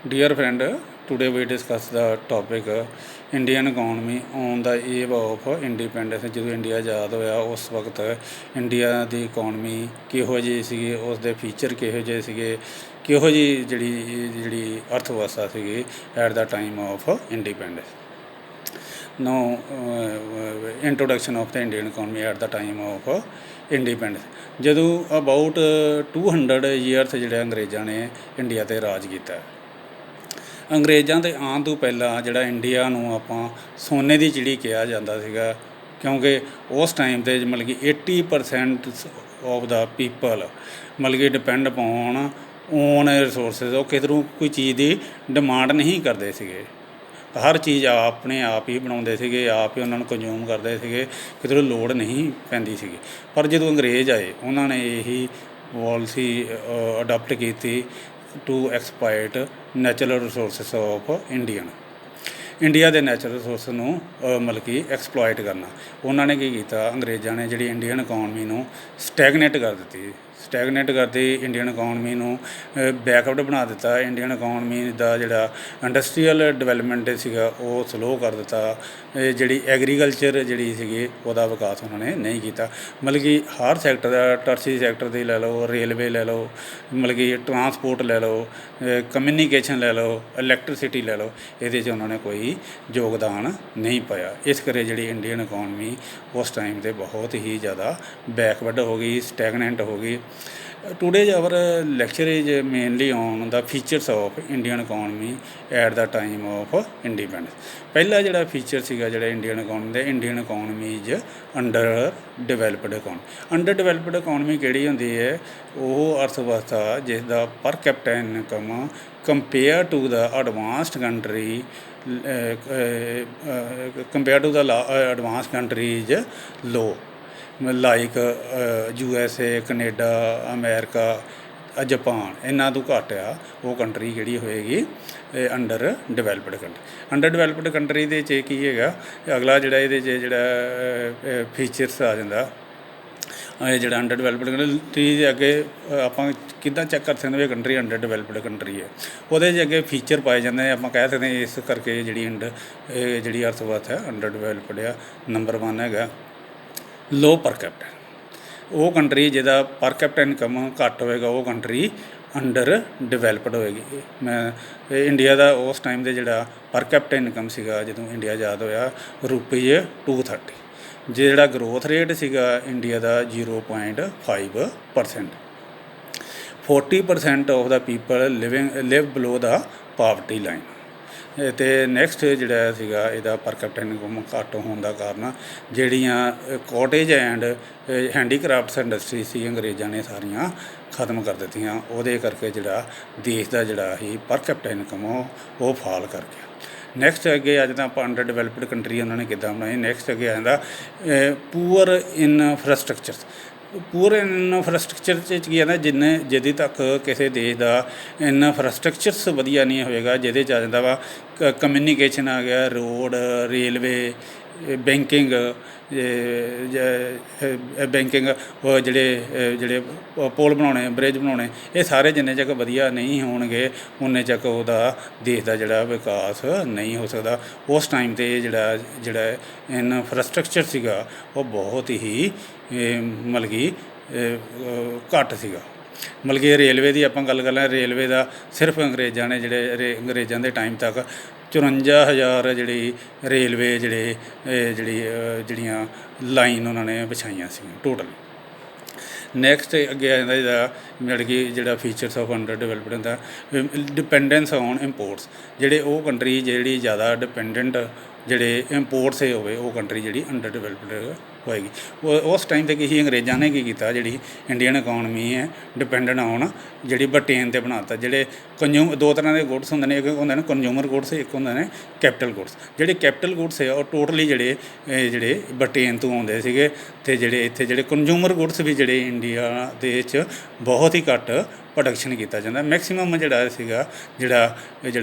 Dear friend, today we discuss the topic Indian economy on the eve of independence। ਜਦੋਂ India ਆਜ਼ਾਦ ਹੋਇਆ ਉਸ ਵਕਤ India ਦੀ economy ਕਿਹੋ ਜਿਹੀ ਸੀਗੀ, ਉਸ ਦੇ ਫੀਚਰ ਕਿਹੋ ਜਿਹੇ ਸੀਗੇ, ਕਿਹੋ ਜਿਹੀ ਜਿਹੜੀ ਅਰਥ ਵਿਵਸਥਾ ਸੀਗੀ at the time of independence. Now, introduction of the Indian economy at the time of independence। ਜਦੋਂ ਅਬਾਊਟ 200 ਈਅਰਸ ਜਿਹੜੇ ਅੰਗਰੇਜ਼ਾਂ ਨੇ ਇੰਡੀਆ 'ਤੇ ਰਾਜ ਕੀਤਾ। ਅੰਗਰੇਜ਼ਾਂ ਦੇ ਆਉਣ ਤੋਂ ਪਹਿਲਾਂ ਜਿਹੜਾ ਇੰਡੀਆ ਨੂੰ ਆਪਾਂ ਸੋਨੇ ਦੀ ਚਿੜੀ ਕਿਹਾ ਜਾਂਦਾ ਸੀਗਾ, ਕਿਉਂਕਿ ਉਸ ਟਾਈਮ 'ਤੇ ਮਤਲਬ ਕਿ 80% ਆਫ ਦਾ ਪੀਪਲ ਮਤਲਬ ਕਿ ਡਿਪੈਂਡ ਅਪੋਨ ਓਨ ਰਿਸੋਰਸਿਸ। ਉਹ ਕਿਧਰੋਂ ਕੋਈ ਚੀਜ਼ ਦੀ ਡਿਮਾਂਡ ਨਹੀਂ ਕਰਦੇ ਸੀਗੇ, ਹਰ ਚੀਜ਼ ਆਪਣੇ ਆਪ ਹੀ ਬਣਾਉਂਦੇ ਸੀਗੇ, ਆਪ ਹੀ ਉਹਨਾਂ ਨੂੰ ਕੰਜ਼ਿਊਮ ਕਰਦੇ ਸੀਗੇ, ਕਿਧਰੋਂ ਲੋੜ ਨਹੀਂ ਪੈਂਦੀ ਸੀਗੀ। ਪਰ ਜਦੋਂ ਅੰਗਰੇਜ਼ ਆਏ ਉਹਨਾਂ ਨੇ ਇਹੀ ਪਾਲਿਸੀ ਅਡਾਪਟ ਕੀਤੀ to exploit natural resources of India ਦੇ ਨੈਚੁਰਲ ਰਿਸੋਰਸ ਨੂੰ ਮਤਲਬ ਕਿ ਐਕਸਪਲੋਇਟ ਕਰਨਾ। ਉਹਨਾਂ ਨੇ ਕੀ ਕੀਤਾ, ਅੰਗਰੇਜ਼ਾਂ ਨੇ ਜਿਹੜੀ ਇੰਡੀਅਨ ਇਕੋਨਮੀ ਨੂੰ ਸਟੈਗਨੇਟ ਕਰ ਦਿੱਤੀ, ਇੰਡੀਅਨ ਇਕੋਨਮੀ ਨੂੰ ਬੈਕਵਰਡ ਬਣਾ ਦਿੱਤਾ। ਇੰਡੀਅਨ ਇਕੋਨਮੀ ਦਾ ਜਿਹੜਾ ਇੰਡਸਟਰੀਅਲ ਡਿਵੈਲਪਮੈਂਟ ਸੀਗਾ ਉਹ ਸਲੋਅ ਕਰ ਦਿੱਤਾ। ਜਿਹੜੀ ਐਗਰੀਕਲਚਰ ਜਿਹੜੀ ਸੀਗੀ ਉਹਦਾ ਵਿਕਾਸ ਉਹਨਾਂ ਨੇ ਨਹੀਂ ਕੀਤਾ। ਮਤਲਬ ਕਿ ਹਰ ਸੈਕਟਰ ਦਾ, ਟਰਸ਼ਰੀ ਸੈਕਟਰ ਦੀ ਲੈ ਲਓ, ਰੇਲਵੇ ਲੈ ਲਓ, ਮਤਲਬ ਕਿ ਟਰਾਂਸਪੋਰਟ ਲੈ ਲਓ, ਕਮਿਊਨੀਕੇਸ਼ਨ ਲੈ ਲਓ, ਇਲੈਕਟ੍ਰੀਸਿਟੀ ਲੈ ਲਓ, ਇਹਦੇ 'ਚ ਉਹਨਾਂ ਨੇ ਕੋਈ ਯੋਗਦਾਨ ਨਹੀਂ ਪਾਇਆ। ਇਸ ਕਰਕੇ ਜਿਹੜੀ ਇੰਡੀਅਨ ਇਕੋਨਮੀ ਉਸ ਟਾਈਮ 'ਤੇ ਬਹੁਤ ਹੀ ਜ਼ਿਆਦਾ ਬੈਕਵਰਡ ਹੋ ਗਈ, ਸਟੈਗਨੈਂਟ ਹੋ ਗਈ। Today's our lecture is mainly on the features of Indian economy at the time of independence। ਪਹਿਲਾ ਜਿਹੜਾ ਫੀਚਰ ਸੀਗਾ ਜਿਹੜਾ Indian economy is under developed economy ਕਿਹੜੀ ਹੁੰਦੀ ਹੈ? ਉਹ ਅਰਥ ਵਿਵਸਥਾ ਜਿਸ ਦਾ per capital income compare to the advanced countries low, like USA, Canada, America, Japan, ਇਹਨਾਂ ਤੋਂ ਘੱਟ ਆ ਉਹ ਕੰਟਰੀ ਜਿਹੜੀ ਹੋਏਗੀ ਅੰਡਰ ਡਿਵੈਲਪਡ ਕੰਟਰੀ ਦੇ 'ਚ ਕੀ ਹੈਗਾ ਅਗਲਾ ਜਿਹੜਾ ਇਹਦੇ 'ਚ ਜਿਹੜਾ ਫੀਚਰਸ ਆ ਜਾਂਦਾ ਜਿਹੜਾ ਅੰਡਰ ਡਿਵੈਲਪਡ ਕੰਟਰੀ ਦੇ ਅੱਗੇ ਆਪਾਂ ਕਿੱਦਾਂ ਚੈੱਕ ਕਰ ਸਕਦੇ ਵੀ ਕੰਟਰੀ ਅੰਡਰ ਡਿਵੈਲਪਡ ਕੰਟਰੀ ਹੈ। ਉਹਦੇ 'ਚ ਅੱਗੇ ਫੀਚਰ ਪਾਏ ਜਾਂਦੇ ਆਪਾਂ ਕਹਿ ਸਕਦੇ ਹਾਂ। ਇਸ ਕਰਕੇ ਜਿਹੜੀ ਅਰਥ ਵਿਵਸਥਾ ਅੰਡਰ ਡਿਵੈਲਪਡ ਆ। ਨੰਬਰ 1 ਹੈਗਾ ਲੋ ਪਰ ਕੈਪੀਟਲ। ਉਹ ਕੰਟਰੀ ਜਿਹਦਾ ਪਰ ਕੈਪੀਟਲ ਇਨਕਮ ਘੱਟ ਹੋਵੇਗਾ ਉਹ ਕੰਟਰੀ ਅੰਡਰ ਡਿਵੈਲਪਡ ਹੋਏਗੀ। ਇੰਡੀਆ ਦਾ ਉਸ ਟਾਈਮ ਦੇ ਜਿਹੜਾ ਪਰ ਕੈਪੀਟਲ ਇਨਕਮ ਸੀਗਾ ਜਦੋਂ ਇੰਡੀਆ ਆਜ਼ਾਦ ਹੋਇਆ ₹230। ਜਿਹੜਾ ਗਰੋਥ ਰੇਟ ਸੀਗਾ ਇੰਡੀਆ ਦਾ 0.5%। 40% of the people live below the poverty line. ਅਤੇ ਨੈਕਸਟ ਜਿਹੜਾ ਸੀਗਾ ਇਹਦਾ ਪਰ ਕੈਪੀਟਲ ਇਨਕਮ ਘੱਟ ਹੋਣ ਦਾ ਕਾਰਨ ਜਿਹੜੀਆਂ ਕੋਟੇਜ ਐਂਡ ਹੈਂਡੀਕ੍ਰਾਫਟਸ ਇੰਡਸਟਰੀ ਸੀ ਅੰਗਰੇਜ਼ਾਂ ਨੇ ਸਾਰੀਆਂ ਖਤਮ ਕਰ ਦਿੱਤੀਆਂ। ਉਹਦੇ ਕਰਕੇ ਜਿਹੜਾ ਦੇਸ਼ ਦਾ ਜਿਹੜਾ ਸੀ ਪਰ ਕੈਪੀਟਲ ਇਨਕਮ ਉਹ ਫਾਲ ਕਰ ਗਿਆ। ਨੈਕਸਟ ਅੱਗੇ ਆ ਜਾਂਦਾ ਆਪਾਂ ਅੰਡਰ ਡਿਵੈਲਪਡ ਕੰਟਰੀ ਉਹਨਾਂ ਨੇ ਕਿੱਦਾਂ ਬਣਾਈ। ਨੈਕਸਟ ਅੱਗੇ ਆ ਜਾਂਦਾ ਪੂਅਰ ਇਨਫਰਾਸਟਰਕਚਰ 'ਚ ਕੀ ਆਉਂਦਾ ਜਿਹਦੇ ਤੱਕ ਕਿਸੇ ਦੇਸ਼ ਦਾ ਇਨਫਰਾਸਟਰਕਚਰਸ ਵਧੀਆ ਨਹੀਂ ਹੋਵੇਗਾ। ਜਿਹਦੇ 'ਚ ਆ ਜਾਂਦਾ ਵਾ ਕਮਿਊਨੀਕੇਸ਼ਨ ਆ ਗਿਆ, ਰੋਡ, ਰੇਲਵੇ, ਬੈਂਕਿੰਗ, ਉਹ ਜਿਹੜੇ ਪੁਲ ਬਣਾਉਣੇ, ਬ੍ਰਿਜ ਬਣਾਉਣੇ, ਇਹ ਸਾਰੇ ਜਿੰਨੇ ਚੱਕ ਵਧੀਆ ਨਹੀਂ ਹੋਣਗੇ ਉਨੇ ਚੱਕ ਉਹਦਾ ਦੇਸ਼ ਦਾ ਜਿਹੜਾ ਵਿਕਾਸ ਨਹੀਂ ਹੋ ਸਕਦਾ। ਉਸ ਟਾਈਮ 'ਤੇ ਜਿਹੜਾ ਇਨਫਰਾਸਟਰਕਚਰ ਸੀਗਾ ਉਹ ਬਹੁਤ ਹੀ ਮਤਲਬ ਕਿ ਘੱਟ ਸੀਗਾ। ਮਤਲਬ ਕਿ ਰੇਲਵੇ ਦੀ ਆਪਾਂ ਗੱਲ ਕਰ ਲੈਂ, ਰੇਲਵੇ ਦਾ ਸਿਰਫ ਅੰਗਰੇਜ਼ਾਂ ਨੇ ਅੰਗਰੇਜ਼ਾਂ ਦੇ ਟਾਈਮ ਤੱਕ 54,000 ਜਿਹੜੀ ਰੇਲਵੇ ਜਿਹੜੀਆਂ ਲਾਈਨ ਉਹਨਾਂ ਨੇ ਵਿਛਾਈਆਂ ਸੀ ਟੋਟਲ। ਨੈਕਸਟ ਅੱਗੇ ਆ ਜਾਂਦਾ ਜਿਹੜਾ ਫੀਚਰਸ ਆਫ ਅੰਡਰ ਡਿਵੈਲਪਡ ਹੁੰਦਾ ਡਿਪੈਂਡੈਂਸ ਔਨ ਇੰਪੋਰਟਸ। ਜਿਹੜੇ ਉਹ ਕੰਟਰੀ ਜਿਹੜੀ ਜ਼ਿਆਦਾ ਡਿਪੈਂਡੈਂਟ ਜਿਹੜੇ ਇੰਪੋਰਟਸ ਹੋਵੇ ਉਹ ਕੰਟਰੀ ਜਿਹੜੀ ਅੰਡਰ ਡਿਵੈਲਪਡ ਹੋਏਗੀ। ਉਸ ਟਾਈਮ 'ਤੇ ਕੀ ਅੰਗਰੇਜ਼ਾਂ ਨੇ ਕੀ ਕੀਤਾ, ਜਿਹੜੀ ਇੰਡੀਅਨ ਇਕੋਨਮੀ ਹੈ ਡਿਪੈਂਡੈਂਟ ਔਨ ਜਿਹੜੀ ਬ੍ਰਿਟੇਨ 'ਤੇ ਬਣਾ ਦਿੱਤਾ। ਜਿਹੜੇ ਦੋ ਤਰ੍ਹਾਂ ਦੇ ਗੁੱਡਸ ਹੁੰਦੇ ਨੇ, ਇੱਕ ਹੁੰਦੇ ਨੇ ਕੰਜ਼ਿਊਮਰ ਗੁੱਡਸ, ਇੱਕ ਹੁੰਦੇ ਨੇ ਕੈਪੀਟਲ ਗੁੱਡਸ। ਜਿਹੜੇ ਕੈਪੀਟਲ ਗੁੱਡਸ ਹੈ ਉਹ ਟੋਟਲੀ ਜਿਹੜੇ ਬ੍ਰਿਟੇਨ ਤੋਂ ਆਉਂਦੇ ਸੀਗੇ। ਅਤੇ ਇੱਥੇ ਜਿਹੜੇ ਕੰਜ਼ਿਊਮਰ ਗੁੱਡਸ ਵੀ ਜਿਹੜੇ ਇੰਡੀਆ ਦੇ 'ਚ ਬਹੁਤ ਹੀ ਘੱਟ ਪ੍ਰੋਡਕਸ਼ਨ ਕੀਤਾ ਜਾਂਦਾ। ਮੈਕਸੀਮਮ ਜਿਹੜਾ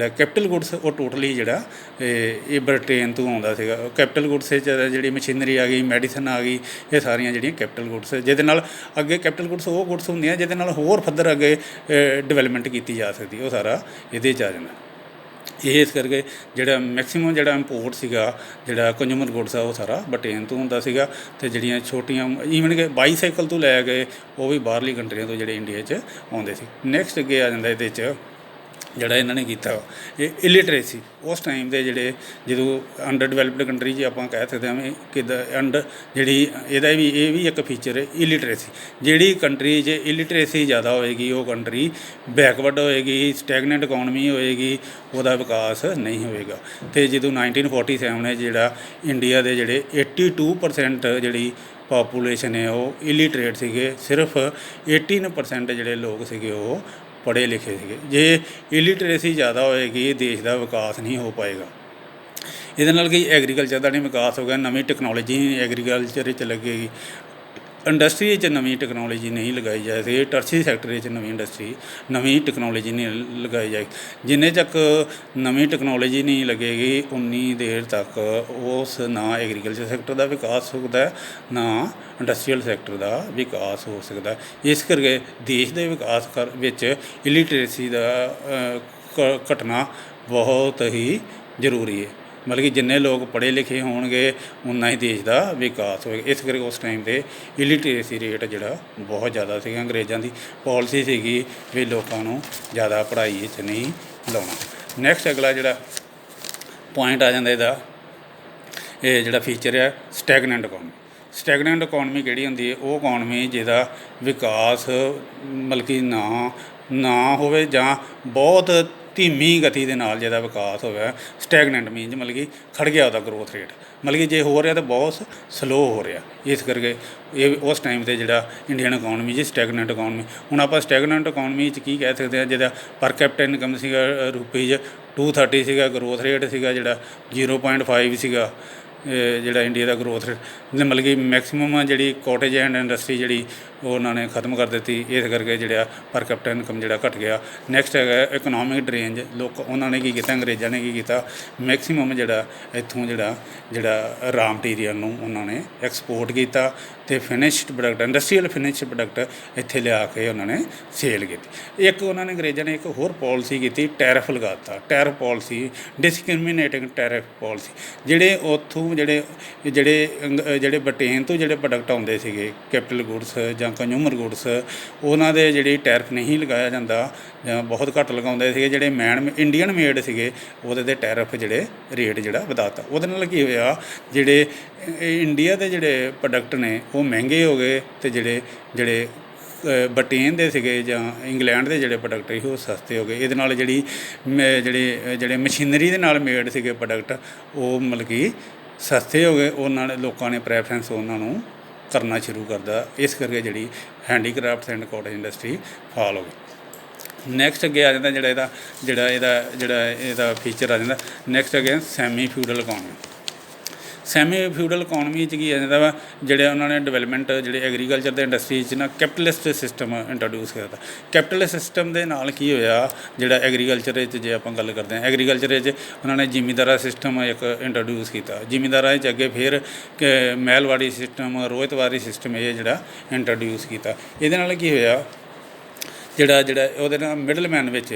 ਕੈਪੀਟਲ ਗੁੱਡਸ ਉਹ ਟੋਟਲੀ ਇਹ ਬ੍ਰਿਟੇਨ ਤੋਂ ਆਉਂਦਾ ਸੀਗਾ। ਕੈਪੀਟਲ ਗੁੱਡਸ 'ਚ ਜਿਹੜੀ ਮਸ਼ੀਨਰੀ ਆ ਗਈ, ਮੈਡੀਸਨ ਆ ਗਈ, ਇਹ ਸਾਰੀਆਂ ਜਿਹੜੀਆਂ ਕੈਪੀਟਲ ਗੁੱਡਸ, ਜਿਹਦੇ ਨਾਲ ਅੱਗੇ ਕੈਪੀਟਲ ਗੁੱਡਸ ਹੁੰਦੀਆਂ ਜਿਹਦੇ ਨਾਲ ਹੋਰ ਫਰਦਰ ਅੱਗੇ ਡਿਵੈਲਪਮੈਂਟ ਕੀਤੀ ਜਾ ਸਕਦੀ, ਉਹ ਸਾਰਾ ਇਹਦੇ 'ਚ ਆ ਜਾਂਦਾ। ਇਹ ਇਸ ਕਰਕੇ ਜਿਹੜਾ ਮੈਕਸੀਮਮ ਜਿਹੜਾ ਇੰਪੋਰਟ ਸੀਗਾ, ਜਿਹੜਾ ਕੰਜ਼ਿਊਮਰ ਗੁੱਡਸ ਆ, ਉਹ ਸਾਰਾ ਬ੍ਰਿਟੇਨ ਤੋਂ ਹੁੰਦਾ ਸੀਗਾ। ਅਤੇ ਜਿਹੜੀਆਂ ਛੋਟੀਆਂ ਈਵਨ ਕਿ ਬਾਈਸਾਈਕਲ ਤੋਂ ਲੈ ਕੇ ਉਹ ਵੀ ਬਾਹਰਲੀ ਕੰਟਰੀਆਂ ਤੋਂ ਜਿਹੜੇ ਇੰਡੀਆ 'ਚ ਆਉਂਦੇ ਸੀ। ਨੈਕਸਟ ਅੱਗੇ ਆ ਜਾਂਦਾ ਇਹਦੇ 'ਚ ਜਿਹੜਾ ਇਹਨਾਂ ਨੇ ਕੀਤਾ ਇਹ ਇਲਿਟਰੇਸੀ। ਉਸ ਟਾਈਮ ਦੇ ਜਿਹੜੇ ਜਦੋਂ ਅੰਡਰ ਡਿਵੈਲਪਡ ਕੰਟਰੀ 'ਚ ਆਪਾਂ ਕਹਿ ਸਕਦੇ ਹਾਂ ਵੀ ਕਿੱਦਾਂ ਜਿਹੜੀ ਇਹਦਾ ਵੀ ਇਹ ਵੀ ਇੱਕ ਫੀਚਰ ਹੈ ਇਲਿਟਰੇਸੀ। ਜਿਹੜੀ ਕੰਟਰੀ 'ਚ ਇਲਿਟਰੇਸੀ ਜ਼ਿਆਦਾ ਹੋਏਗੀ ਉਹ ਕੰਟਰੀ ਬੈਕਵਰਡ ਹੋਏਗੀ, ਸਟੈਗਨੈਂਟ ਇਕੋਨਮੀ ਹੋਏਗੀ, ਉਹਦਾ ਵਿਕਾਸ ਨਹੀਂ ਹੋਏਗਾ। ਅਤੇ ਜਦੋਂ 1947 ਨੇ ਜਿਹੜਾ ਇੰਡੀਆ ਦੇ ਜਿਹੜੇ 82% ਜਿਹੜੀ ਪਾਪੂਲੇਸ਼ਨ ਹੈ ਉਹ ਇਲਿਟਰੇਟ ਸੀਗੇ, ਸਿਰਫ 18% ਜਿਹੜੇ ਲੋਕ ਸੀਗੇ ਉਹ ਪੜ੍ਹੇ ਲਿਖੇ ਸੀਗੇ। ਜੇ ਇਲਿਟਰੇਸੀ ਜ਼ਿਆਦਾ ਹੋਏਗੀ ਦੇਸ਼ ਦਾ ਵਿਕਾਸ ਨਹੀਂ ਹੋ ਪਾਏਗਾ। ਇਹਦੇ ਨਾਲ ਕੀ ਐਗਰੀਕਲਚਰ ਦਾ ਨਹੀਂ ਵਿਕਾਸ ਹੋਗਾ, ਨਵੀਂ ਟੈਕਨੋਲੋਜੀ ਐਗਰੀਕਲਚਰ 'ਚ ਲੱਗੇਗੀ, ਇੰਡਸਟਰੀ 'ਚ ਨਵੀਂ ਟੈਕਨੋਲੋਜੀ ਨਹੀਂ ਲਗਾਈ ਜਾਏਗੀ, ਟਰਸ਼ਰੀ ਸੈਕਟਰ 'ਚ ਨਵੀਂ ਟੈਕਨੋਲੋਜੀ ਨਹੀਂ ਲਗਾਈ ਜਾਏਗੀ। ਜਿੰਨੇ ਤੱਕ ਨਵੀਂ ਟੈਕਨੋਲੋਜੀ ਨਹੀਂ ਲੱਗੇਗੀ ਉਨੀ ਦੇਰ ਤੱਕ ਉਸ ਨਾ ਐਗਰੀਕਲਚਰ ਸੈਕਟਰ ਦਾ ਵਿਕਾਸ ਹੋ ਸਕਦਾ, ਨਾ ਇੰਡਸਟਰੀਅਲ ਸੈਕਟਰ ਦਾ ਵਿਕਾਸ ਹੋ ਸਕਦਾ। ਇਸ ਕਰਕੇ ਦੇਸ਼ ਦੇ ਵਿਕਾਸ ਵਿੱਚ ਇਲਿਟਰੇਸੀ ਦਾ ਘਟਨਾ ਬਹੁਤ ਹੀ ਜ਼ਰੂਰੀ ਹੈ। ਮਤਲਬ ਕਿ ਜਿੰਨੇ ਲੋਕ ਪੜ੍ਹੇ ਲਿਖੇ ਹੋਣਗੇ ਉਨਾ ਹੀ ਦੇਸ਼ ਦਾ ਵਿਕਾਸ ਹੋਏਗਾ। ਇਸ ਕਰਕੇ ਉਸ ਟਾਈਮ 'ਤੇ ਇਲਿਟਰੇਸੀ ਰੇਟ ਜਿਹੜਾ ਬਹੁਤ ਜ਼ਿਆਦਾ ਸੀਗਾ। ਅੰਗਰੇਜ਼ਾਂ ਦੀ ਪਾਲਿਸੀ ਸੀਗੀ ਵੀ ਲੋਕਾਂ ਨੂੰ ਜ਼ਿਆਦਾ ਪੜ੍ਹਾਈ ਵਿੱਚ ਨਹੀਂ ਲਾਉਣਾ। ਨੈਕਸਟ ਅਗਲਾ ਜਿਹੜਾ ਪੁਆਇੰਟ ਆ ਜਾਂਦਾ ਇਹਦਾ, ਇਹ ਜਿਹੜਾ ਫੀਚਰ ਹੈ ਸਟੈਗਨੈਂਟ ਇਕੋਨਮੀ। ਸਟੈਗਨੈਂਟ ਇਕੋਨਮੀ ਕਿਹੜੀ ਹੁੰਦੀ ਹੈ? ਉਹ ਇਕੋਨਮੀ ਜਿਹਦਾ ਵਿਕਾਸ ਮਤਲਬ ਕਿ ਨਾ ਹੋਵੇ ਜਾਂ ਬਹੁਤ ਧੀਮੀ ਗਤੀ ਦੇ ਨਾਲ ਜਿਹਦਾ ਵਿਕਾਸ ਹੋਇਆ। ਸਟੈਗਨੈਂਟ ਮੀਨਜ਼ ਮਤਲਬ ਕਿ ਖੜ੍ਹ ਗਿਆ ਉਹਦਾ ਗਰੋਥ ਰੇਟ, ਮਤਲਬ ਕਿ ਜੇ ਹੋ ਰਿਹਾ ਤਾਂ ਬਹੁਤ ਸਲੋ ਹੋ ਰਿਹਾ। ਇਸ ਕਰਕੇ ਇਹ ਉਸ ਟਾਈਮ 'ਤੇ ਜਿਹੜਾ ਇੰਡੀਅਨ ਇਕੋਨਮੀ ਜੀ ਸਟੈਗਨੈਂਟ ਇਕੋਨਮੀ। ਹੁਣ ਆਪਾਂ ਸਟੈਗਨੈਂਟ ਇਕੋਨਮੀ 'ਚ ਕੀ ਕਹਿ ਸਕਦੇ ਹਾਂ? ਜਿਹਦਾ ਪਰ ਕੈਪੀਟਲ ਇਨਕਮ ਸੀਗਾ ਰੁਪੀਜ਼ 230 ਸੀਗਾ, ਗਰੋਥ ਰੇਟ ਸੀਗਾ ਜਿਹੜਾ 0.5 ਸੀਗਾ। ਜਿਹੜਾ ਇੰਡੀਆ ਦਾ ਗਰੋਥ ਰੇਟ ਮਤਲਬ ਕਿ ਮੈਕਸੀਮਮ ਜਿਹੜੀ ਕੋਟੇਜ ਐਂਡ ਇੰਡਸਟਰੀ ਜਿਹੜੀ ਉਹ ਉਹਨਾਂ ਨੇ ਖਤਮ ਕਰ ਦਿੱਤੀ। ਇਸ ਕਰਕੇ ਜਿਹੜਾ ਪਰ ਕੈਪੀਟਲ ਇਨਕਮ ਜਿਹੜਾ ਘਟ ਗਿਆ। ਨੈਕਸਟ ਹੈਗਾ ਇਕਨੋਮਿਕ ਡਰੇਂਜ। ਉਹਨਾਂ ਨੇ ਕੀ ਕੀਤਾ, ਅੰਗਰੇਜ਼ਾਂ ਨੇ ਕੀ ਕੀਤਾ, ਮੈਕਸੀਮਮ ਜਿਹੜਾ ਇੱਥੋਂ ਜਿਹੜਾ ਰਾ ਮਟੀਰੀਅਲ ਨੂੰ ਉਹਨਾਂ ਨੇ ਐਕਸਪੋਰਟ ਕੀਤਾ ਅਤੇ finished product, industrial finished product ਇੱਥੇ ਲਿਆ ਕੇ ਉਹਨਾਂ ਨੇ ਸੇਲ ਕੀਤੀ। ਇੱਕ ਉਹਨਾਂ ਨੇ ਅੰਗਰੇਜ਼ਾਂ ਨੇ ਇੱਕ ਹੋਰ ਪੋਲਿਸੀ ਕੀਤੀ, ਟੈਰਿਫ ਲਗਾ ਦਿੱਤਾ। Tariff policy, discriminating tariff policy. ਜਿਹੜੇ ਉੱਥੋਂ ਜਿਹੜੇ ਬ੍ਰਿਟੇਨ ਤੋਂ ਜਿਹੜੇ ਪ੍ਰੋਡਕਟ ਆਉਂਦੇ ਸੀਗੇ, ਕੈਪੀਟਲ ਗੁੱਡਸ ਜਾਂ ਕੰਜ਼ਿਊਮਰ ਗੁੱਡਸ, ਉਹਨਾਂ ਦੇ ਜਿਹੜੀ ਟੈਰਿਫ ਨਹੀਂ ਲਗਾਇਆ ਜਾਂਦਾ ਜਾਂ ਬਹੁਤ ਘੱਟ ਲਗਾਉਂਦੇ ਸੀਗੇ। ਜਿਹੜੇ ਇੰਡੀਅਨ ਮੇਡ ਸੀਗੇ ਉਹਦੇ 'ਤੇ ਟੈਰਿਫ ਜਿਹੜੇ ਰੇਟ ਜਿਹੜਾ ਵਧਾ ਦਿੱਤਾ। ਉਹਦੇ ਨਾਲ ਕੀ ਹੋਇਆ, ਜਿਹੜੇ ਇੰਡੀਆ ਦੇ ਜਿਹੜੇ ਪ੍ਰੋਡਕਟ ਨੇ ਉਹ ਮਹਿੰਗੇ ਹੋ ਗਏ ਅਤੇ ਜਿਹੜੇ ਬ੍ਰਿਟੇਨ ਦੇ ਸੀਗੇ ਜਾਂ ਇੰਗਲੈਂਡ ਦੇ ਜਿਹੜੇ ਪ੍ਰੋਡਕਟ ਸੀ ਉਹ ਸਸਤੇ ਹੋ ਗਏ। ਇਹਦੇ ਨਾਲ ਜਿਹੜੇ ਮਸ਼ੀਨਰੀ ਦੇ ਨਾਲ ਮੇਡ ਸੀਗੇ ਪ੍ਰੋਡਕਟ ਉਹ ਮਤਲਬ ਕਿ ਸਸਤੇ ਹੋ ਗਏ। ਉਹਨਾਂ ਨੇ ਲੋਕਾਂ ਨੇ ਪ੍ਰੈਫਰੈਂਸ ਉਹਨਾਂ ਨੂੰ ਕਰਨਾ ਸ਼ੁਰੂ ਕਰਦਾ। ਇਸ ਕਰਕੇ ਜਿਹੜੀ handicrafts and cottage industry fall ਹੋ ਗਈ। ਨੈਕਸਟ ਅੱਗੇ ਆ ਜਾਂਦਾ ਜਿਹੜਾ ਇਹਦਾ ਫੀਚਰ ਆ ਜਾਂਦਾ। ਨੈਕਸਟ ਅੱਗੇ semi feudal economy. Semi feudal economy 'ਚ ਕੀ ਆ ਜਾਂਦਾ ਵਾ, ਜਿਹੜੇ ਉਹਨਾਂ ਨੇ ਡਿਵੈਲਪਮੈਂਟ ਜਿਹੜੇ ਐਗਰੀਕਲਚਰ ਅਤੇ ਇੰਡਸਟਰੀ 'ਚ ਨਾ ਕੈਪੀਟਲਿਸਟ ਸਿਸਟਮ ਇੰਟਰੋਡਿਊਸ ਕਰਤਾ। ਕੈਪੀਟਲਿਸਟ ਸਿਸਟਮ ਦੇ ਨਾਲ ਕੀ ਹੋਇਆ, ਜਿਹੜਾ ਐਗਰੀਕਲਚਰ ਵਿੱਚ ਜੇ ਆਪਾਂ ਗੱਲ ਕਰਦੇ ਹਾਂ, ਐਗਰੀਕਲਚਰ ਵਿੱਚ ਉਹਨਾਂ ਨੇ ਜ਼ਿਮੀਂਦਾਰਾ ਸਿਸਟਮ ਇੱਕ ਇੰਟਰੋਡਿਊਸ ਕੀਤਾ। ਜ਼ਿਮੀਂਦਾਰਾਂ 'ਚ ਅੱਗੇ ਫਿਰ ਮਹਿਲਵਾੜੀ ਸਿਸਟਮ, ਰੋਹਿਤਵਾੜੀ ਸਿਸਟਮ ਇਹ ਜਿਹੜਾ ਇੰਟਰੋਡਿਊਸ ਕੀਤਾ। ਇਹਦੇ ਨਾਲ ਕੀ ਹੋਇਆ, ਜਿਹੜਾ ਉਹਦੇ ਨਾਲ ਮਿਡਲਮੈਨ ਵਿੱਚ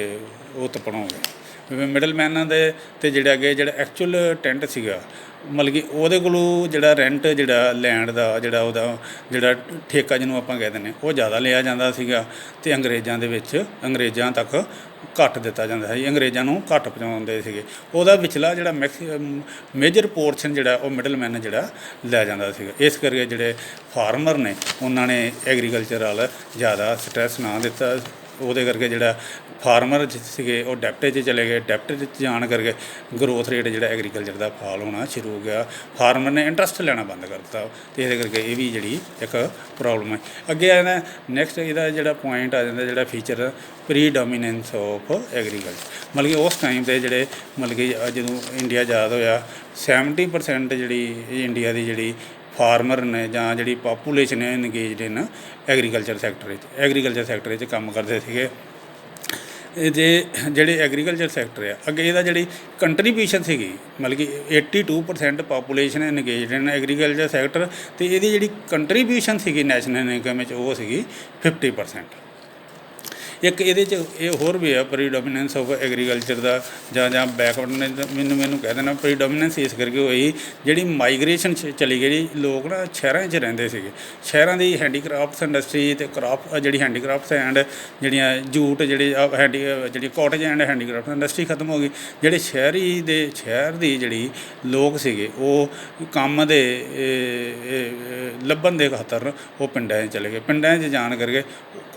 ਉਹ ਤਪਣ ਹੋ ਗਿਆ। ਮਿਡਲਮੈਨਾਂ ਦੇ ਅਤੇ ਜਿਹੜਾ ਐਕਚੁਅਲ ਟੈਂਟ ਸੀਗਾ, ਮਤਲਬ ਕਿ ਉਹਦੇ ਕੋਲੋਂ ਜਿਹੜਾ ਰੈਂਟ ਜਿਹੜਾ ਲੈਂਡ ਦਾ ਉਹਦਾ ਠੇਕਾ ਜਿਹਨੂੰ ਆਪਾਂ ਕਹਿ ਦਿੰਦੇ ਉਹ ਜ਼ਿਆਦਾ ਲਿਆ ਜਾਂਦਾ ਸੀਗਾ ਅਤੇ ਅੰਗਰੇਜ਼ਾਂ ਤੱਕ ਘੱਟ ਦਿੱਤਾ ਜਾਂਦਾ ਸੀ। ਅੰਗਰੇਜ਼ਾਂ ਨੂੰ ਘੱਟ ਪਹੁੰਚਾਉਂਦੇ ਸੀਗੇ। ਉਹਦਾ ਵਿਚਲਾ ਜਿਹੜਾ ਮੇਜਰ ਪੋਰਸ਼ਨ ਜਿਹੜਾ ਉਹ ਮਿਡਲਮੈਨ ਜਿਹੜਾ ਲੈ ਜਾਂਦਾ ਸੀਗਾ। ਇਸ ਕਰਕੇ ਜਿਹੜੇ ਫਾਰਮਰ ਨੇ ਉਹਨਾਂ ਨੇ ਐਗਰੀਕਲਚਰ ਵੱਲ ਜ਼ਿਆਦਾ ਸਟਰੈਸ ਨਾ ਦਿੱਤਾ। ਉਹਦੇ ਕਰਕੇ ਜਿਹੜਾ ਫਾਰਮਰ ਸੀਗੇ ਉਹ ਡੈਪਟ 'ਚ ਚਲੇ ਗਏ। ਡੈਪਟ 'ਚ ਜਾਣ ਕਰਕੇ ਗਰੋਥ ਰੇਟ ਜਿਹੜਾ ਐਗਰੀਕਲਚਰ ਦਾ ਫਾਲ ਹੋਣਾ ਸ਼ੁਰੂ ਹੋ ਗਿਆ। ਫਾਰਮਰ ਨੇ ਇੰਟਰਸਟ ਲੈਣਾ ਬੰਦ ਕਰ ਦਿੱਤਾ ਅਤੇ ਇਹਦੇ ਕਰਕੇ ਇਹ ਵੀ ਜਿਹੜੀ ਇੱਕ ਪ੍ਰੋਬਲਮ ਹੈ। ਅੱਗੇ ਆ ਜਾਂਦਾ ਨੈਕਸਟ ਇਹਦਾ ਜਿਹੜਾ ਪੁਆਇੰਟ ਆ ਜਾਂਦਾ, ਜਿਹੜਾ ਫੀਚਰ ਪ੍ਰੀਡੋਮੀਨੈਂਸ ਆਫ ਐਗਰੀਕਲਚਰ। ਮਤਲਬ ਕਿ ਉਸ ਟਾਈਮ 'ਤੇ ਮਤਲਬ ਕਿ ਜਦੋਂ ਇੰਡੀਆ ਆਜ਼ਾਦ ਹੋਇਆ 70% ਜਿਹੜੀ ਇੰਡੀਆ ਦੀ ਜਿਹੜੀ ਫਾਰਮਰ ਨੇ ਜਾਂ ਜਿਹੜੀ ਪਾਪੂਲੇਸ਼ਨ ਹੈ ਇੰਗੇਜਡ ਇਨ ਐਗਰੀਕਲਚਰ ਸੈਕਟਰ ਵਿੱਚ ਕੰਮ ਕਰਦੇ ਸੀਗੇ। ਜਿਹੜੇ ਐਗਰੀਕਲਚਰ ਸੈਕਟਰ ਆ ਅੱਗੇ ਇਹਦਾ ਜਿਹੜੀ ਕੰਟਰੀਬਿਊਸ਼ਨ ਸੀਗੀ, ਮਤਲਬ ਕਿ 82% ਪਾਪੂਲੇਸ਼ਨ ਇੰਗੇਜਡ ਇਨ ਐਗਰੀਕਲਚਰ ਸੈਕਟਰ ਅਤੇ ਇਹਦੀ ਜਿਹੜੀ ਕੰਟਰੀਬਿਊਸ਼ਨ ਸੀਗੀ ਨੈਸ਼ਨਲ ਇਨਕਮ ਵਿੱਚ ਉਹ ਸੀਗੀ 50%। ਇੱਕ ਇਹਦੇ 'ਚ ਇਹ ਹੋਰ ਵੀ ਆ ਪ੍ਰੀਡੋਮੀਨੈਂਸ ਆਫ ਐਗਰੀਕਲਚਰ ਦਾ ਜਾਂ ਬੈਕਵਰਡ ਮੈਨੂੰ ਕਹਿ ਦੇਣਾ ਪ੍ਰੀਡੋਮੀਨੈਂਸ ਇਸ ਕਰਕੇ ਹੋਈ ਜਿਹੜੀ ਮਾਈਗ੍ਰੇਸ਼ਨ ਚਲੀ ਗਈ ਜੀ। ਲੋਕ ਨਾ ਸ਼ਹਿਰਾਂ 'ਚ ਰਹਿੰਦੇ ਸੀਗੇ, ਸ਼ਹਿਰਾਂ ਦੀ ਹੈਂਡੀਕ੍ਰਾਫਟਸ ਇੰਡਸਟਰੀ ਅਤੇ ਜਿਹੜੀ ਹੈਂਡੀਕ੍ਰਾਫਟਸ ਐਂਡ ਜਿਹੜੀਆਂ ਜੂਟ ਜਿਹੜੀ ਕਾਟੇਜ ਐਂਡ ਹੈਂਡੀਕ੍ਰਾਫਟ ਇੰਡਸਟਰੀ ਖਤਮ ਹੋ ਗਈ। ਜਿਹੜੇ ਸ਼ਹਿਰ ਦੀ ਜਿਹੜੀ ਲੋਕ ਸੀਗੇ ਉਹ ਕੰਮ ਦੇ ਲੱਭਣ ਦੇ ਖਾਤਰ ਉਹ ਪਿੰਡਾਂ 'ਚ ਚਲੇ ਗਏ। ਪਿੰਡਾਂ 'ਚ ਜਾਣ ਕਰਕੇ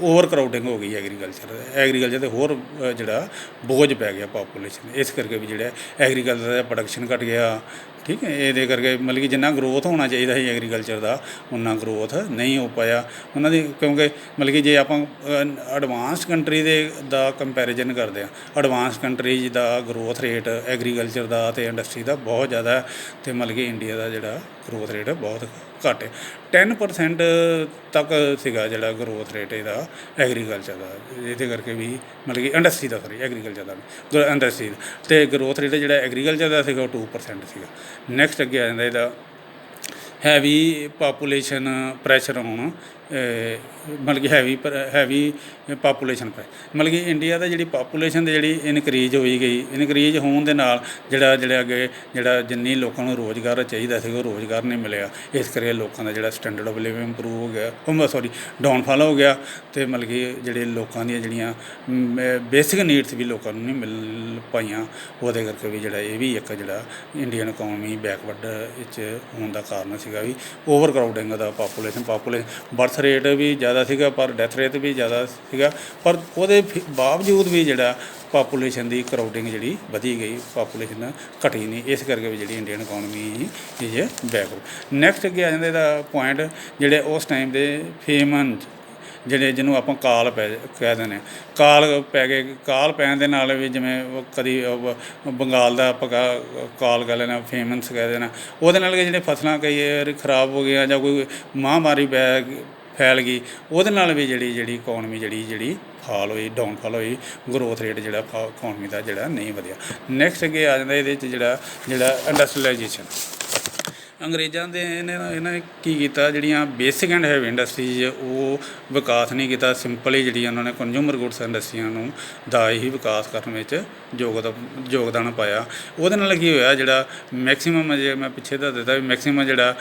ਓਵਰ ਕਰਾਊਡਿੰਗ ਹੋ ਗਈ ਐਗਰੀਕਲਚਰ 'ਤੇ ਹੋਰ ਜਿਹੜਾ ਬੋਝ ਪੈ ਗਿਆ ਪਾਪੂਲੇਸ਼ਨ। ਇਸ ਕਰਕੇ ਵੀ ਜਿਹੜਾ ਐਗਰੀਕਲਚਰ ਦਾ ਪ੍ਰੋਡਕਸ਼ਨ ਘੱਟ ਗਿਆ। ਠੀਕ ਹੈ, ਇਹਦੇ ਕਰਕੇ ਮਤਲਬ ਕਿ ਜਿੰਨਾ ਗਰੋਥ ਹੋਣਾ ਚਾਹੀਦਾ ਸੀ ਐਗਰੀਕਲਚਰ ਦਾ ਉਨਾ ਗਰੋਥ ਨਹੀਂ ਹੋ ਪਾਇਆ ਉਹਨਾਂ ਦੀ, ਕਿਉਂਕਿ ਮਤਲਬ ਕਿ ਜੇ ਆਪਾਂ ਐਡਵਾਂਸ ਕੰਟਰੀ ਦਾ ਕੰਪੈਰੀਜ਼ਨ ਕਰਦੇ ਹਾਂ, ਐਡਵਾਂਸ ਕੰਟਰੀਜ਼ ਦਾ ਗਰੋਥ ਰੇਟ ਐਗਰੀਕਲਚਰ ਦਾ ਅਤੇ ਇੰਡਸਟਰੀ ਦਾ ਬਹੁਤ ਜ਼ਿਆਦਾ, ਅਤੇ ਮਤਲਬ ਕਿ ਇੰਡੀਆ ਦਾ ਜਿਹੜਾ ਗਰੋਥ ਰੇਟ ਬਹੁਤ ਘੱਟ ਹੈ। 10% ਤੱਕ ਸੀਗਾ ਜਿਹੜਾ ਗਰੋਥ ਰੇਟ ਇਹਦਾ ਐਗਰੀਕਲਚਰ ਦਾ। ਇਹਦੇ ਕਰਕੇ ਵੀ ਮਤਲਬ ਕਿ ਇੰਡਸਟਰੀ ਦਾ ਐਗਰੀਕਲਚਰ ਦਾ ਇੰਡਸਟਰੀ ਦਾ ਅਤੇ ਗਰੋਥ ਰੇਟ ਜਿਹੜਾ ਐਗਰੀਕਲਚਰ ਦਾ ਸੀਗਾ ਉਹ 2% ਸੀਗਾ। ਨੈਕਸਟ ਅੱਗੇ ਆ ਜਾਂਦਾ ਇਹਦਾ ਹੈਵੀ ਪਾਪੂਲੇਸ਼ਨ ਪ੍ਰੈਸ਼ਰ ਆਉਣ, ਮਤਲਬ ਕਿ ਹੈਵੀ ਪਾਪੂਲੇਸ਼ਨ ਮਤਲਬ ਕਿ ਇੰਡੀਆ ਦਾ ਜਿਹੜੀ ਪਾਪੂਲੇਸ਼ਨ ਦੀ ਜਿਹੜੀ ਇਨਕਰੀਜ਼ ਹੋਈ ਗਈ, ਇਨਕਰੀਜ਼ ਹੋਣ ਦੇ ਨਾਲ ਜਿਹੜਾ ਜਿੰਨੀ ਲੋਕਾਂ ਨੂੰ ਰੋਜ਼ਗਾਰ ਚਾਹੀਦਾ ਸੀਗਾ ਉਹ ਰੋਜ਼ਗਾਰ ਨਹੀਂ ਮਿਲਿਆ। ਇਸ ਕਰਕੇ ਲੋਕਾਂ ਦਾ ਜਿਹੜਾ ਸਟੈਂਡਰਡ ਆਫ ਲਿਵਿੰਗ ਇੰਪਰੂਵ ਹੋ ਗਿਆ, ਡਾਊਨਫਾਲ ਹੋ ਗਿਆ। ਅਤੇ ਮਤਲਬ ਕਿ ਜਿਹੜੇ ਲੋਕਾਂ ਦੀਆਂ ਜਿਹੜੀਆਂ ਬੇਸਿਕ ਨੀਡਸ ਵੀ ਲੋਕਾਂ ਨੂੰ ਨਹੀਂ ਮਿਲ ਪਾਈਆਂ। ਉਹਦੇ ਕਰਕੇ ਵੀ ਜਿਹੜਾ ਇਹ ਵੀ ਇੱਕ ਜਿਹੜਾ ਇੰਡੀਅਨ ਇਕੋਨਮੀ ਬੈਕਵਰਡ ਵਿੱਚ ਹੋਣ ਦਾ ਕਾਰਨ ਸੀਗਾ ਵੀ ਓਵਰ ਕਰਾਊਡਿੰਗ ਦਾ ਪਾਪੂਲੇਸ਼ਨ ਬਰਥ ਰੇਟ ਵੀ ਜ਼ਿਆਦਾ ਸੀਗਾ ਪਰ ਡੈਥ ਰੇਟ ਵੀ ਜ਼ਿਆਦਾ ਸੀਗਾ, ਪਰ ਉਹਦੇ ਬਾਵਜੂਦ ਵੀ ਜਿਹੜਾ ਪਾਪੂਲੇਸ਼ਨ ਦੀ ਕਰਾਊਡਿੰਗ ਜਿਹੜੀ ਵਧੀ ਗਈ, ਪਾਪੂਲੇਸ਼ਨ ਘਟੀ ਨਹੀਂ। ਇਸ ਕਰਕੇ ਵੀ ਜਿਹੜੀ Indian economy is backward. Next ਅੱਗੇ ਆ ਜਾਂਦਾ ਇਹਦਾ ਪੁਆਇੰਟ ਜਿਹੜੇ ਉਸ ਟਾਈਮ ਦੇ ਫੇਮਨ ਜਿਹਨੂੰ ਆਪਾਂ ਕਾਲ ਕਹਿ ਦਿੰਦੇ ਹਾਂ, ਕਾਲ ਪੈਣ ਦੇ ਨਾਲ ਵੀ ਜਿਵੇਂ ਕਦੀ ਬੰਗਾਲ ਦਾ ਆਪਾਂ ਕਾਲ ਕਹਿ ਲੈਣਾ, ਫੇਮਸ ਕਹਿ ਦੇਣਾ, ਉਹਦੇ ਨਾਲ ਜਿਹੜੇ ਫਸਲਾਂ ਕਈ ਵਾਰ ਖਰਾਬ ਹੋ ਗਈਆਂ ਜਾਂ ਕੋਈ ਮਹਾਂਮਾਰੀ ਫੈਲ ਗਈ, ਉਹਦੇ ਨਾਲ ਵੀ ਜਿਹੜੀ ਇਕੋਨਮੀ ਜਿਹੜੀ ਫਾਲ ਹੋਈ, ਡਾਊਨਫਾਲ ਹੋਈ, ਗਰੋਥ ਰੇਟ ਜਿਹੜਾ ਇਕੋਨਮੀ ਦਾ ਜਿਹੜਾ ਨਹੀਂ ਵਧਿਆ। ਨੈਕਸਟ ਅੱਗੇ ਆ ਜਾਂਦਾ ਇਹਦੇ 'ਚ ਜਿਹੜਾ ਇੰਡਸਟਰੀਲਾਈਜੇਸ਼ਨ। ਅੰਗਰੇਜ਼ਾਂ ਦੇ ਇਹਨਾਂ ਨੇ ਕੀ ਕੀਤਾ, ਜਿਹੜੀਆਂ ਬੇਸਿਕ ਐਂਡ ਹੈਵੀ ਇੰਡਸਟਰੀਜ਼ ਉਹ ਵਿਕਾਸ ਨਹੀਂ ਕੀਤਾ। ਸਿੰਪਲੀ ਜਿਹੜੀਆਂ ਉਹਨਾਂ ਨੇ ਕੰਜ਼ਿਊਮਰ ਗੁੱਡਸ ਇੰਡਸਟਰੀਆਂ ਨੂੰ ਦਾ ਹੀ ਵਿਕਾਸ ਕਰਨ ਵਿੱਚ ਯੋਗਦਾਨ ਪਾਇਆ। ਉਹਦੇ ਨਾਲ ਕੀ ਹੋਇਆ, ਜਿਹੜਾ ਮੈਕਸੀਮਮ ਜੇ ਮੈਂ ਪਿੱਛੇ ਦਾ ਦਿੱਤਾ ਵੀ ਮੈਕਸੀਮਮ ਜਿਹੜਾ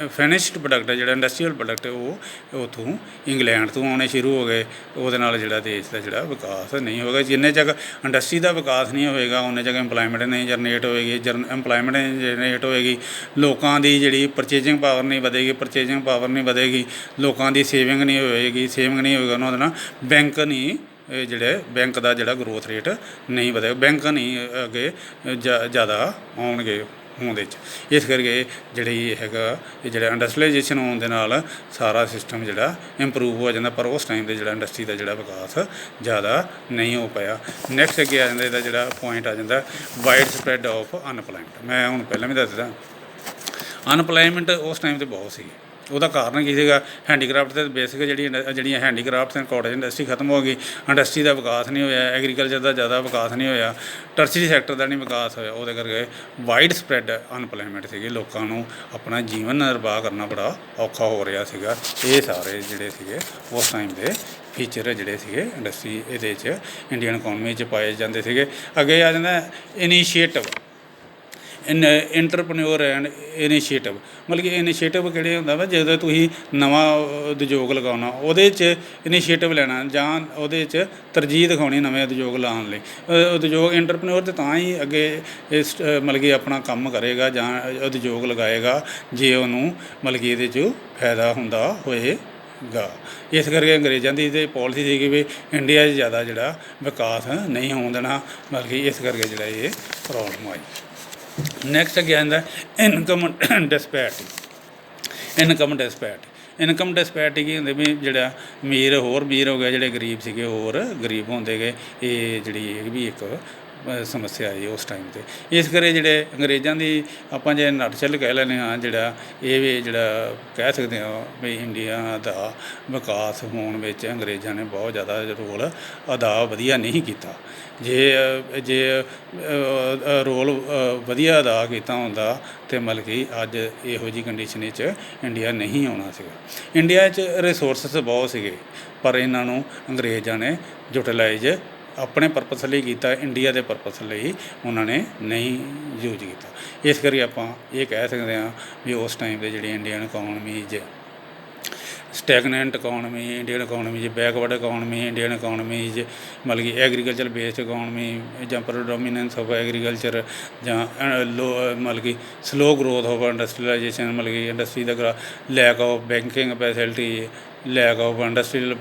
ਫਿਨਿਸ਼ਡ ਪ੍ਰੋਡਕਟ ਹੈ, ਜਿਹੜਾ ਇੰਡਸਟਰੀਅਲ ਪ੍ਰੋਡਕਟ ਉਹ ਉੱਥੋਂ ਇੰਗਲੈਂਡ ਤੋਂ ਆਉਣੇ ਸ਼ੁਰੂ ਹੋ ਗਏ। ਉਹਦੇ ਨਾਲ ਜਿਹੜਾ ਦੇਸ਼ ਦਾ ਜਿਹੜਾ ਵਿਕਾਸ ਨਹੀਂ ਹੋਵੇਗਾ। ਜਿੰਨੇ ਚੱਕ ਇੰਡਸਟਰੀ ਦਾ ਵਿਕਾਸ ਨਹੀਂ ਹੋਵੇਗਾ ਉਨੇ ਚੱਕ ਇੰਪਲਾਇਮੈਂਟ ਨਹੀਂ ਜਨਰੇਟ ਹੋਏਗੀ। ਇੰਪਲਾਇਮੈਂਟ ਨਹੀਂ ਜਨਰੇਟ ਹੋਏਗੀ, ਲੋਕਾਂ ਦੀ ਜਿਹੜੀ ਪਰਚੇਜਿੰਗ ਪਾਵਰ ਨਹੀਂ ਵਧੇਗੀ, ਲੋਕਾਂ ਦੀ ਸੇਵਿੰਗ ਨਹੀਂ ਹੋਏਗੀ, ਉਹਨਾਂ ਦਾ ਬੈਂਕ ਦਾ ਜਿਹੜਾ ਗਰੋਥ ਰੇਟ ਨਹੀਂ ਵਧੇਗਾ, ਬੈਂਕ ਨਹੀਂ ਅੱਗੇ ਜ਼ਿਆਦਾ ਆਉਣਗੇ ਉਹਦੇ 'ਚ। ਇਸ ਕਰਕੇ ਜਿਹੜੀ ਜਿਹੜਾ ਇੰਡਸਟਰੀਲਾਈਜੇਸ਼ਨ ਹੋਣ ਦੇ ਨਾਲ ਸਾਰਾ ਸਿਸਟਮ ਜਿਹੜਾ ਇੰਪਰੂਵ ਹੋ ਜਾਂਦਾ, ਪਰ ਉਸ ਟਾਈਮ 'ਤੇ ਜਿਹੜਾ ਇੰਡਸਟਰੀ ਦਾ ਜਿਹੜਾ ਵਿਕਾਸ ਜ਼ਿਆਦਾ ਨਹੀਂ ਹੋ ਪਾਇਆ। ਨੈਕਸਟ ਅੱਗੇ ਆ ਜਾਂਦਾ ਇਹਦਾ ਜਿਹੜਾ ਪੁਆਇੰਟ ਆ ਜਾਂਦਾ ਵਾਈਡ ਸਪਰੈਡ ਆਫ ਅਨਪਲਾਇਮੈਂਟ। ਮੈਂ ਹੁਣ ਪਹਿਲਾਂ ਵੀ ਦੱਸਦਾ, ਅਨਪਲਾਇਮੈਂਟ ਉਸ ਟਾਈਮ 'ਤੇ ਬਹੁਤ ਸੀ। ਉਹਦਾ ਕਾਰਨ ਕੀ ਸੀਗਾ, ਹੈਂਡੀਕ੍ਰਾਫਟ ਦੇ ਬੇਸਿਕ ਜਿਹੜੀਆਂ ਹੈਂਡੀਕ੍ਰਾਫਟਸ ਐਂਡ ਕਾਟੇਜ ਇੰਡਸਟਰੀ ਖਤਮ ਹੋ ਗਈ, ਇੰਡਸਟਰੀ ਦਾ ਵਿਕਾਸ ਨਹੀਂ ਹੋਇਆ, ਐਗਰੀਕਲਚਰ ਦਾ ਜ਼ਿਆਦਾ ਵਿਕਾਸ ਨਹੀਂ ਹੋਇਆ, ਟਰਸ਼ਰੀ ਸੈਕਟਰ ਦਾ ਨਹੀਂ ਵਿਕਾਸ ਹੋਇਆ। ਉਹਦੇ ਕਰਕੇ ਵਾਈਡ ਸਪਰੈਡ ਅਨਪਲਾਇਮੈਂਟ ਸੀਗੀ, ਲੋਕਾਂ ਨੂੰ ਆਪਣਾ ਜੀਵਨ ਨਿਰਵਾਹ ਕਰਨਾ ਬੜਾ ਔਖਾ ਹੋ ਰਿਹਾ ਸੀਗਾ। ਇਹ ਸਾਰੇ ਜਿਹੜੇ ਸੀਗੇ ਉਸ ਟਾਈਮ ਦੇ ਫੀਚਰ ਜਿਹੜੇ ਸੀਗੇ ਇੰਡਸਟਰੀ ਇਹਦੇ 'ਚ ਇੰਡੀਅਨ ਇਕੋਨਮੀ 'ਚ ਪਾਏ ਜਾਂਦੇ ਸੀਗੇ। ਅੱਗੇ ਆ ਜਾਂਦਾ ਇਨੀਸ਼ੀਏਟਿਵ, ਇੰਟਰਪ੍ਰੈਨਿਓਰ ਐਂਡ ਇਨੀਸ਼ੀਏਟਿਵ। ਮਤਲਬ ਕਿ ਇਨੀਸ਼ੀਏਟਿਵ ਕਿਹੜੇ ਹੁੰਦਾ ਵਾ, ਜਦੋਂ ਤੁਸੀਂ ਨਵਾਂ ਉਦਯੋਗ ਲਗਾਉਣਾ ਉਹਦੇ 'ਚ ਇਨੀਸ਼ੀਏਟਿਵ ਲੈਣਾ ਜਾਂ ਉਹਦੇ 'ਚ ਤਰਜੀਹ ਦਿਖਾਉਣੀ ਨਵੇਂ ਉਦਯੋਗ ਲਾਉਣ ਲਈ। ਉਦਯੋਗ ਇੰਟਰਪ੍ਰੈਨਿਓਰ 'ਤੇ ਤਾਂ ਹੀ ਅੱਗੇ ਮਤਲਬ ਕਿ ਆਪਣਾ ਕੰਮ ਕਰੇਗਾ ਜਾਂ ਉਦਯੋਗ ਲਗਾਏਗਾ ਜੇ ਉਹਨੂੰ ਮਤਲਬ ਕਿ ਇਹਦੇ 'ਚ ਫਾਇਦਾ ਹੁੰਦਾ ਹੋਏਗਾ। ਇਸ ਕਰਕੇ ਅੰਗਰੇਜ਼ਾਂ ਦੀ ਤੇ ਪੋਲਿਸੀ ਸੀਗੀ ਵੀ ਇੰਡੀਆ 'ਚ ਜ਼ਿਆਦਾ ਜਿਹੜਾ ਵਿਕਾਸ ਨਹੀਂ ਹੋਣ ਦੇਣਾ, ਮਤਲਬ ਕਿ ਇਸ ਕਰਕੇ ਜਿਹੜਾ ਇਹ ਪ੍ਰੋਬਲਮ ਆਈ। ਨੈਕਸਟ ਅੱਗੇ ਆਉਂਦਾ ਇਨਕਮ ਡਿਸਪੈਰਿਟੀ। ਇਨਕਮ ਡਿਸਪੈਰਿਟੀ ਕੀ ਹੁੰਦੀ ਵੀ ਜਿਹੜਾ ਅਮੀਰ ਹੋ ਗਿਆ, ਜਿਹੜੇ ਗਰੀਬ ਸੀਗੇ ਹੋਰ ਗਰੀਬ ਹੁੰਦੇ ਗਏ। ਇਹ ਵੀ ਇੱਕ ਸਮੱਸਿਆ ਆਈ ਉਸ ਟਾਈਮ 'ਤੇ। ਇਸ ਕਰਕੇ ਜਿਹੜੇ ਅੰਗਰੇਜ਼ਾਂ ਦੀ ਆਪਾਂ ਜੇ ਨਟਸ਼ੈਲ ਕਹਿ ਲੈਂਦੇ ਹਾਂ, ਜਿਹੜਾ ਇਹ ਵੀ ਜਿਹੜਾ ਕਹਿ ਸਕਦੇ ਹਾਂ ਵੀ ਇੰਡੀਆ ਦਾ ਵਿਕਾਸ ਹੋਣ ਵਿੱਚ ਅੰਗਰੇਜ਼ਾਂ ਨੇ ਬਹੁਤ ਜ਼ਿਆਦਾ ਰੋਲ ਅਦਾ ਵਧੀਆ ਨਹੀਂ ਕੀਤਾ। ਜੇ ਰੋਲ ਵਧੀਆ ਅਦਾ ਕੀਤਾ ਹੁੰਦਾ ਤਾਂ ਮਤਲਬ ਕਿ ਅੱਜ ਇਹੋ ਜਿਹੀ ਕੰਡੀਸ਼ਨ ਵਿੱਚ ਇੰਡੀਆ ਨਹੀਂ ਆਉਣਾ ਸੀਗਾ। ਇੰਡੀਆ 'ਚ ਰਿਸੋਰਸਿਸ ਬਹੁਤ ਸੀਗੇ, ਪਰ ਇਹਨਾਂ ਨੂੰ ਅੰਗਰੇਜ਼ਾਂ ਨੇ ਯੂਟੀਲਾਈਜ਼ ਆਪਣੇ ਪਰਪਸ ਲਈ ਕੀਤਾ, ਇੰਡੀਆ ਦੇ ਪਰਪਸ ਲਈ ਉਹਨਾਂ ਨੇ ਨਹੀਂ ਯੂਜ ਕੀਤਾ। ਇਸ ਕਰਕੇ ਆਪਾਂ ਇਹ ਕਹਿ ਸਕਦੇ ਹਾਂ ਵੀ ਉਸ ਟਾਈਮ 'ਤੇ ਜਿਹੜੀ ਇੰਡੀਅਨ ਇਕੋਨਮੀ 'ਚ ਸਟੈਗਨੈਂਟ ਇਕੋਨਮੀ, ਇੰਡੀਅਨ ਇਕੋਨਮੀ 'ਚ ਬੈਕਵਰਡ ਇਕੋਨਮੀ, ਇੰਡੀਅਨ ਇਕੋਨਮੀ 'ਚ ਮਤਲਬ ਕਿ ਐਗਰੀਕਲਚਰ ਬੇਸਡ ਇਕੋਨਮੀ ਜਾਂ ਪ੍ਰੋਡੋਮੀਨੈਂਸ ਆਫ ਐਗਰੀਕਲਚਰ ਜਾਂ ਮਤਲਬ ਕਿ ਸਲੋ ਗਰੋਥ ਆਫ ਇੰਡਸਟਰੀਲਾਈਜੇਸ਼ਨ, ਮਤਲਬ ਕਿ ਇੰਡਸਟਰੀ ਦਾ lack of banking facility, lack of industrial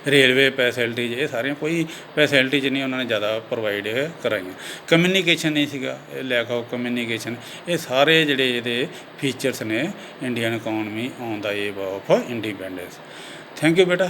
railway facilities, ਇਹ ਸਾਰੀਆਂ ਕੋਈ ਫੈਸਿਲਿਟੀਜ਼ ਨਹੀਂ ਉਹਨਾਂ ਨੇ ਜ਼ਿਆਦਾ ਪ੍ਰੋਵਾਈਡ ਕਰਾਈਆਂ। ਕਮਿਊਨੀਕੇਸ਼ਨ ਨਹੀਂ ਸੀਗਾ, ਲੈਕ ਆਫ ਕਮਿਊਨੀਕੇਸ਼ਨ, ਇਹ ਸਾਰੇ ਜਿਹੜੇ ਇਹਦੇ ਫੀਚਰਸ ਨੇ Indian economy on the eve of independence. Thank you ਬੇਟਾ।